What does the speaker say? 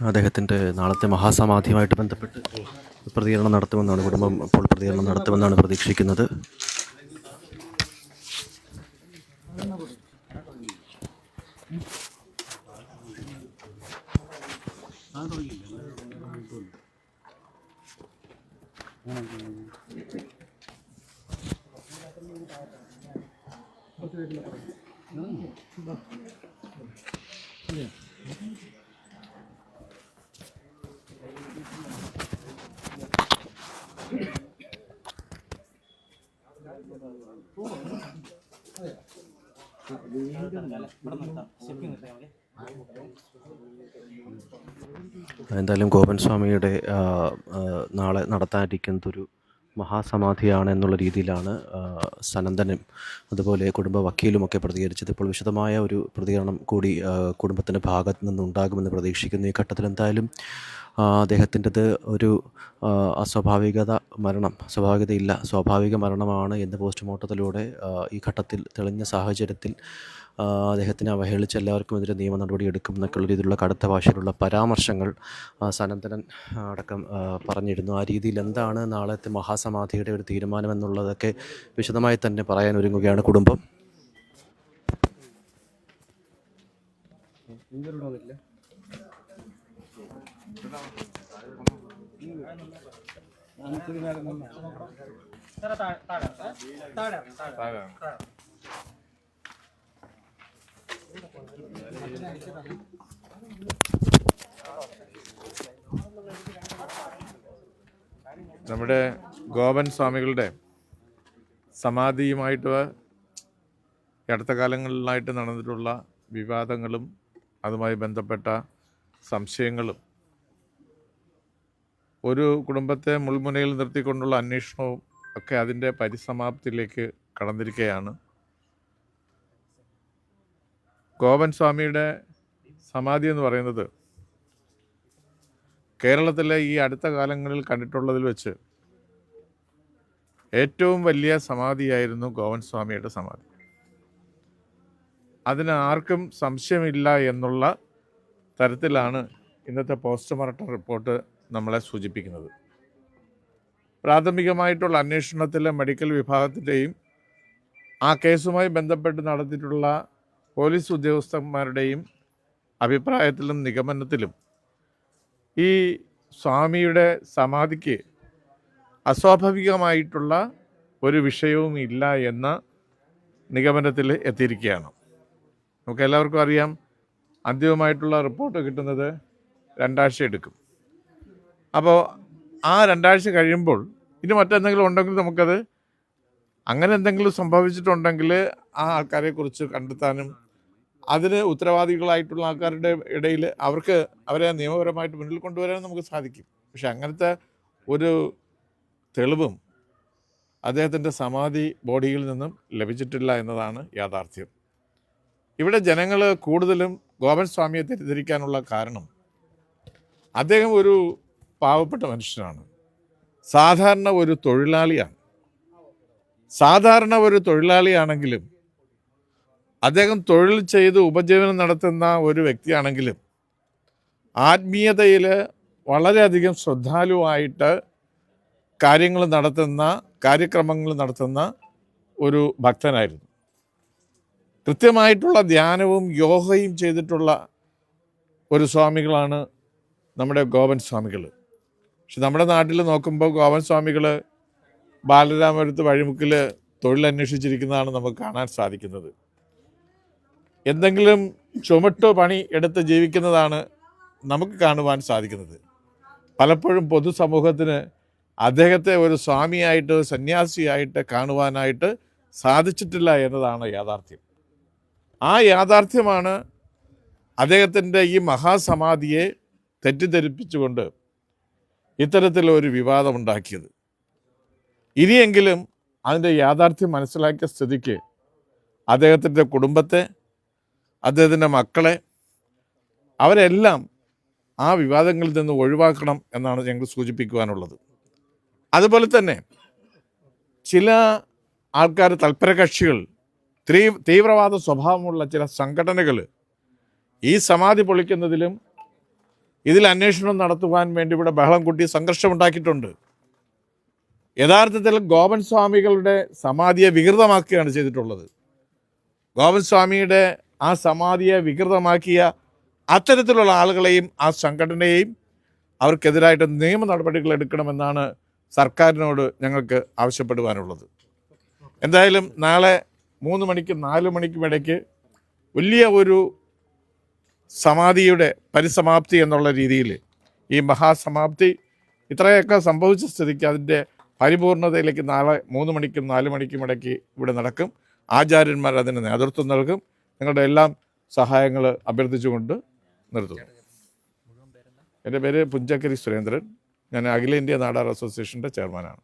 അദ്ദേഹത്തിൻ്റെ നാളത്തെ മഹാസമാധിയുമായിട്ട് ബന്ധപ്പെട്ട് പ്രതികരണം നടത്തുമെന്നാണ് കുടുംബം ഇപ്പോൾ പ്രതികരണം നടത്തുമെന്നാണ് പ്രതീക്ഷിക്കുന്നത്. എന്തായാലും ഗോപൻ സ്വാമിയുടെ നാളെ നടത്താനിരിക്കുന്നതൊരു മഹാസമാധിയാണ് എന്നുള്ള രീതിയിലാണ് സനന്ദനും അതുപോലെ കുടുംബ വക്കീലുമൊക്കെ പ്രതികരിച്ചത്. ഇപ്പോൾ വിശദമായ ഒരു പ്രതികരണം കൂടി കുടുംബത്തിൻ്റെ ഭാഗത്ത് നിന്നുണ്ടാകുമെന്ന് പ്രതീക്ഷിക്കുന്നു. ഈ ഘട്ടത്തിൽ എന്തായാലും അദ്ദേഹത്തിൻ്റെത് ഒരു സ്വാഭാവിക മരണമാണ് എന്ന് പോസ്റ്റ്മോർട്ടത്തിലൂടെ ഈ ഘട്ടത്തിൽ തെളിഞ്ഞ സാഹചര്യത്തിൽ അദ്ദേഹത്തിനെ അവഹേളിച്ച് എല്ലാവർക്കും എതിരെ നിയമ നടപടി എടുക്കും എന്നൊക്കെയുള്ള രീതിയിലുള്ള കടുത്ത ഭാഷയിലുള്ള പരാമർശങ്ങൾ സനന്ദനൻ അടക്കം പറഞ്ഞിരുന്നു. ആ രീതിയിൽ എന്താണ് നാളത്തെ മഹാസമാധിയുടെ ഒരു തീരുമാനം എന്നുള്ളതൊക്കെ വിശദമായി തന്നെ പറയാൻ ഒരുങ്ങുകയാണ് കുടുംബം. നമ്മുടെ ഗോപൻ സ്വാമികളുടെ സമാധിയുമായിട്ട് അടുത്ത കാലങ്ങളിലായിട്ട് നടന്നിട്ടുള്ള വിവാദങ്ങളും അതുമായി ബന്ധപ്പെട്ട സംശയങ്ങളും ഒരു കുടുംബത്തെ മുൾമുനയിൽ നിർത്തിക്കൊണ്ടുള്ള അന്വേഷണവും ഒക്കെ അതിൻ്റെ പരിസമാപ്തിയിലേക്ക് കടന്നിരിക്കുകയാണ്. ഗോപൻ സ്വാമിയുടെ സമാധി എന്ന് പറയുന്നത് കേരളത്തിലെ ഈ അടുത്ത കാലങ്ങളിൽ കണ്ടിട്ടുള്ളതിൽ വെച്ച് ഏറ്റവും വലിയ സമാധിയായിരുന്നു ഗോപൻ സ്വാമിയുടെ സമാധി. അതിന് ആർക്കും സംശയമില്ല എന്നുള്ള തരത്തിലാണ് ഇന്നത്തെ പോസ്റ്റ്മോർട്ടം റിപ്പോർട്ട് നമ്മളെ സൂചിപ്പിക്കുന്നത്. പ്രാഥമികമായിട്ടുള്ള അന്വേഷണത്തിലെ മെഡിക്കൽ വിഭാഗത്തിൻ്റെയും ആ കേസുമായി ബന്ധപ്പെട്ട് നടത്തിയിട്ടുള്ള പോലീസ് ഉദ്യോഗസ്ഥന്മാരുടെയും അഭിപ്രായത്തിലും നിഗമനത്തിലും ഈ സ്വാമിയുടെ സമാധിക്ക് അസ്വാഭാവികമായിട്ടുള്ള ഒരു വിഷയവും ഇല്ല എന്ന നിഗമനത്തിൽ എത്തിയിരിക്കുകയാണ്. നമുക്കെല്ലാവർക്കും അറിയാം, അന്തിമമായിട്ടുള്ള റിപ്പോർട്ട് കിട്ടുന്നത് 2 ആഴ്ച എടുക്കും. അപ്പോൾ ആ 2 ആഴ്ച കഴിയുമ്പോൾ ഇനി മറ്റെന്തെങ്കിലും ഉണ്ടെങ്കിൽ നമുക്കത് അങ്ങനെ എന്തെങ്കിലും സംഭവിച്ചിട്ടുണ്ടെങ്കിൽ ആ ആൾക്കാരെക്കുറിച്ച് കണ്ടെത്താനും അതിന് ഉത്തരവാദികളായിട്ടുള്ള ആൾക്കാരുടെ ഇടയിൽ അവരെ നിയമപരമായിട്ട് മുന്നിൽ കൊണ്ടുവരാനും നമുക്ക് സാധിക്കും. പക്ഷെ അങ്ങനത്തെ ഒരു തെളിവും അദ്ദേഹത്തിൻ്റെ സമാധി ബോഡിയിൽ നിന്നും ലഭിച്ചിട്ടില്ല എന്നതാണ് യാഥാർത്ഥ്യം. ഇവിടെ ജനങ്ങൾ കൂടുതലും ഗോപൻ സ്വാമിയെ തെറ്റിദ്ധരിക്കാനുള്ള കാരണം അദ്ദേഹം ഒരു പാവപ്പെട്ട മനുഷ്യനാണ്, സാധാരണ ഒരു തൊഴിലാളിയാണെങ്കിലും അദ്ദേഹം തൊഴിൽ ചെയ്ത് ഉപജീവനം നടത്തുന്ന ഒരു വ്യക്തിയാണെങ്കിലും ആത്മീയതയിൽ വളരെയധികം ശ്രദ്ധാലുവായിട്ട് കാര്യക്രമങ്ങൾ നടത്തുന്ന ഒരു ഭക്തനായിരുന്നു. കൃത്യമായിട്ടുള്ള ധ്യാനവും യോഗയും ചെയ്തിട്ടുള്ള ഒരു സ്വാമികളാണ് നമ്മുടെ ഗോപൻ സ്വാമികൾ. പക്ഷെ നമ്മുടെ നാട്ടിൽ നോക്കുമ്പോൾ ഗോപൻ സ്വാമികൾ ബാലരാമപുരത്ത് വഴിമുക്കിൽ തൊഴിലന്വേഷിച്ചിരിക്കുന്നതാണ് നമുക്ക് കാണാൻ സാധിക്കുന്നത്. എന്തെങ്കിലും ചുമട്ടോ പണി എടുത്ത് ജീവിക്കുന്നതാണ് നമുക്ക് കാണുവാൻ സാധിക്കുന്നത്. പലപ്പോഴും പൊതുസമൂഹത്തിന് അദ്ദേഹത്തെ ഒരു സ്വാമിയായിട്ട് സന്യാസിയായിട്ട് കാണുവാനായിട്ട് സാധിച്ചിട്ടില്ല എന്നതാണ് യാഥാർത്ഥ്യം. ആ യാഥാർത്ഥ്യമാണ് അദ്ദേഹത്തിൻ്റെ ഈ മഹാസമാധിയെ തെറ്റിദ്ധരിപ്പിച്ചുകൊണ്ട് ഇത്തരത്തിലൊരു വിവാദമുണ്ടാക്കിയത്. ഇനിയെങ്കിലും അതിൻ്റെ യാഥാർത്ഥ്യം മനസ്സിലാക്കിയ സ്ഥിതിക്ക് അദ്ദേഹത്തിൻ്റെ കുടുംബത്തെ, അദ്ദേഹത്തിൻ്റെ മക്കളെ, അവരെല്ലാം ആ വിവാദങ്ങളിൽ നിന്ന് ഒഴിവാക്കണം എന്നാണ് ഞങ്ങൾ സൂചിപ്പിക്കുവാനുള്ളത്. അതുപോലെ തന്നെ ചില ആൾക്കാർ, തൽപരകക്ഷികൾ, തീവ്രവാദ സ്വഭാവമുള്ള ചില സംഘടനകൾ ഈ സമാധി പൊളിക്കുന്നതിലും ഇതിൽ അന്വേഷണം നടത്തുവാൻ വേണ്ടി ഇവിടെ ബഹളം കൂട്ടി സംഘർഷമുണ്ടാക്കിയിട്ടുണ്ട്. യഥാർത്ഥത്തിൽ ഗോപൻ സ്വാമികളുടെ സമാധിയെ വികൃതമാക്കുകയാണ് ചെയ്തിട്ടുള്ളത്. ഗോപൻ സ്വാമിയുടെ ആ സമാധിയെ വികൃതമാക്കിയ അത്തരത്തിലുള്ള ആളുകളെയും ആ സംഘടനയെയും അവർക്കെതിരായിട്ട് നിയമ നടപടികൾ എടുക്കണമെന്നാണ് സർക്കാരിനോട് ഞങ്ങൾക്ക് ആവശ്യപ്പെടുവാനുള്ളത്. എന്തായാലും നാളെ 3 മണിക്കും 4 മണിക്കും ഇടയ്ക്ക് വലിയ ഒരു സമാധിയുടെ പരിസമാപ്തി എന്നുള്ള രീതിയിൽ ഈ മഹാസമാപ്തി ഇത്രയൊക്കെ സംഭവിച്ച സ്ഥിതിക്ക് അതിൻ്റെ പരിപൂർണതയിലേക്ക് നാളെ 3 മണിക്കും 4 മണിക്കും ഇടയ്ക്ക് ഇവിടെ നടക്കും. ആചാര്യന്മാർ അതിന് നേതൃത്വം നൽകും. നിങ്ങളുടെ എല്ലാം സഹായങ്ങൾ അഭ്യർത്ഥിച്ചുകൊണ്ട് നിർത്തുന്നു. എൻ്റെ പേര് പുഞ്ചക്കരി സുരേന്ദ്രൻ. ഞാൻ അഖിലേന്ത്യാ നാടാർ അസോസിയേഷൻ്റെ ചെയർമാനാണ്.